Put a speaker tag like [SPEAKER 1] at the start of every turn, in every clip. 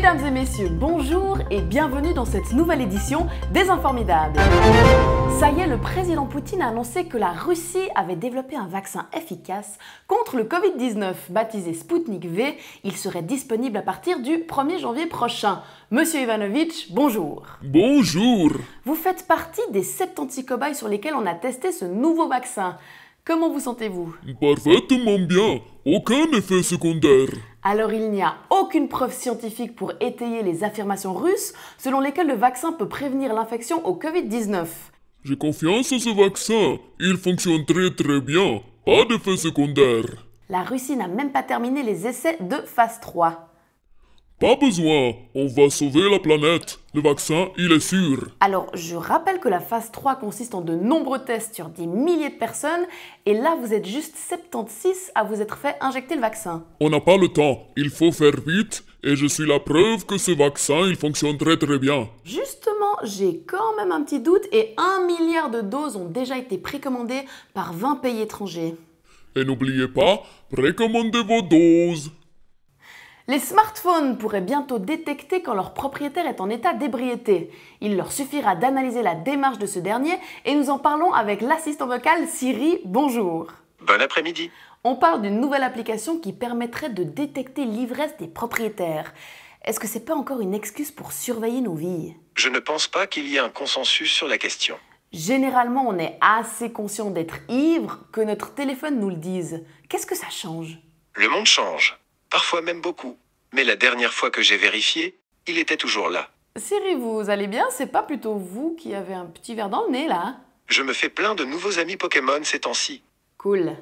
[SPEAKER 1] Mesdames et messieurs, bonjour et bienvenue dans cette nouvelle édition des Informidables. Ça y est, le président Poutine a annoncé que la Russie avait développé un vaccin efficace contre le Covid-19, baptisé Sputnik V. Il serait disponible à partir du 1er janvier prochain. Monsieur Ivanovitch, bonjour.
[SPEAKER 2] Bonjour.
[SPEAKER 1] Vous faites partie des 70 cobayes sur lesquels on a testé ce nouveau vaccin. Comment vous sentez-vous?
[SPEAKER 2] Parfaitement bien. Aucun effet secondaire.
[SPEAKER 1] Alors il n'y a aucune preuve scientifique pour étayer les affirmations russes selon lesquelles le vaccin peut prévenir l'infection au Covid-19.
[SPEAKER 2] J'ai confiance en ce vaccin. Il fonctionne très bien. Pas d'effet secondaire.
[SPEAKER 1] La Russie n'a même pas terminé les essais de phase 3.
[SPEAKER 2] Pas besoin. On va sauver la planète. Le vaccin, il est sûr.
[SPEAKER 1] Alors, je rappelle que la phase 3 consiste en de nombreux tests sur des milliers de personnes, et là, vous êtes juste 76 à vous être fait injecter le vaccin.
[SPEAKER 2] On n'a pas le temps. Il faut faire vite. Et je suis la preuve que ce vaccin, il fonctionne très bien.
[SPEAKER 1] Justement, j'ai quand même un petit doute, et 1 milliard de doses ont déjà été précommandées par 20 pays étrangers.
[SPEAKER 2] Et n'oubliez pas, précommandez vos doses.
[SPEAKER 1] Les smartphones pourraient bientôt détecter quand leur propriétaire est en état d'ébriété. Il leur suffira d'analyser la démarche de ce dernier et nous en parlons avec l'assistant vocal Siri. Bonjour.
[SPEAKER 3] Bon après-midi.
[SPEAKER 1] On parle d'une nouvelle application qui permettrait de détecter l'ivresse des propriétaires. Est-ce que c'est pas encore une excuse pour surveiller nos vies?
[SPEAKER 3] Je ne pense pas qu'il y ait un consensus sur la question.
[SPEAKER 1] Généralement, on est assez conscient d'être ivre que notre téléphone nous le dise. Qu'est-ce que ça change?
[SPEAKER 3] Le monde change. Parfois même beaucoup. Mais la dernière fois que j'ai vérifié, il était toujours là.
[SPEAKER 1] Siri, vous allez bien? C'est pas plutôt vous qui avez un petit verre dans le nez, là?
[SPEAKER 3] Je me fais plein de nouveaux amis Pokémon ces temps-ci.
[SPEAKER 1] Cool.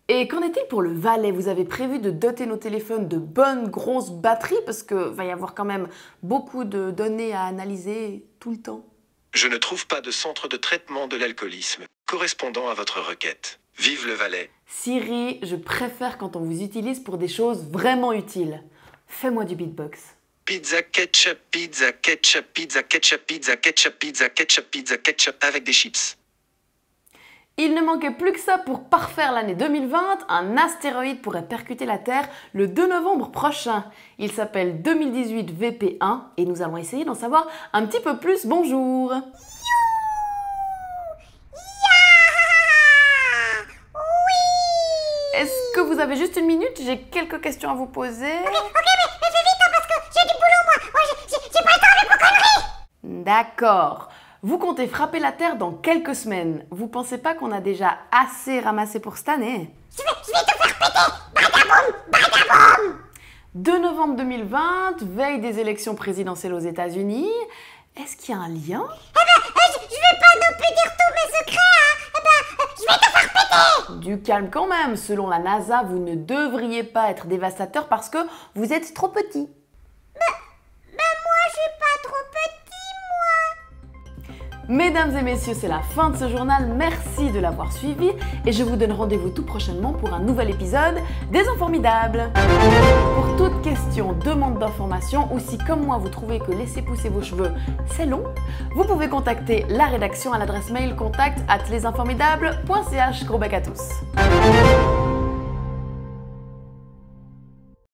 [SPEAKER 1] Et qu'en est-il pour le valet? Vous avez prévu de doter nos téléphones de bonnes grosses batteries parce que va y avoir quand même beaucoup de données à analyser tout le temps.
[SPEAKER 3] Je ne trouve pas de centre de traitement de l'alcoolisme correspondant à votre requête. Vive le valet.
[SPEAKER 1] Siri, je préfère quand on vous utilise pour des choses vraiment utiles. Fais-moi du beatbox.
[SPEAKER 3] Pizza ketchup, pizza ketchup, pizza ketchup, pizza ketchup, pizza ketchup, pizza ketchup avec des chips.
[SPEAKER 1] Il ne manquait plus que ça pour parfaire l'année 2020. Un astéroïde pourrait percuter la Terre le 2 novembre prochain. Il s'appelle 2018 VP1 et nous allons essayer d'en savoir un petit peu plus. Bonjour. Est-ce que vous avez juste une minute? J'ai quelques questions à vous poser.
[SPEAKER 4] Ok, mais fais vite parce que j'ai du boulot moi. J'ai pas le temps avec vos conneries.
[SPEAKER 1] D'accord. Vous comptez frapper la Terre dans quelques semaines. Vous pensez pas qu'on a déjà assez ramassé pour cette année?
[SPEAKER 4] Je vais te faire péter. Badaboum, badaboum.
[SPEAKER 1] 2 novembre 2020, veille des élections présidentielles aux États-Unis. Est-ce qu'il y a un lien?
[SPEAKER 4] Je vais pas non plus dire tous mes secrets, hein. Je vais te faire péter.
[SPEAKER 1] Du calme quand même. Selon la NASA, vous ne devriez pas être dévastateur parce que vous êtes trop petit.
[SPEAKER 4] Moi, je suis pas trop petit.
[SPEAKER 1] Mesdames et messieurs, c'est la fin de ce journal. Merci de l'avoir suivi et je vous donne rendez-vous tout prochainement pour un nouvel épisode des Informidables. Pour toute question, demande d'information ou si comme moi vous trouvez que laisser pousser vos cheveux c'est long, vous pouvez contacter la rédaction à l'adresse mail contact@lesinformidables.ch. Gros bec à tous.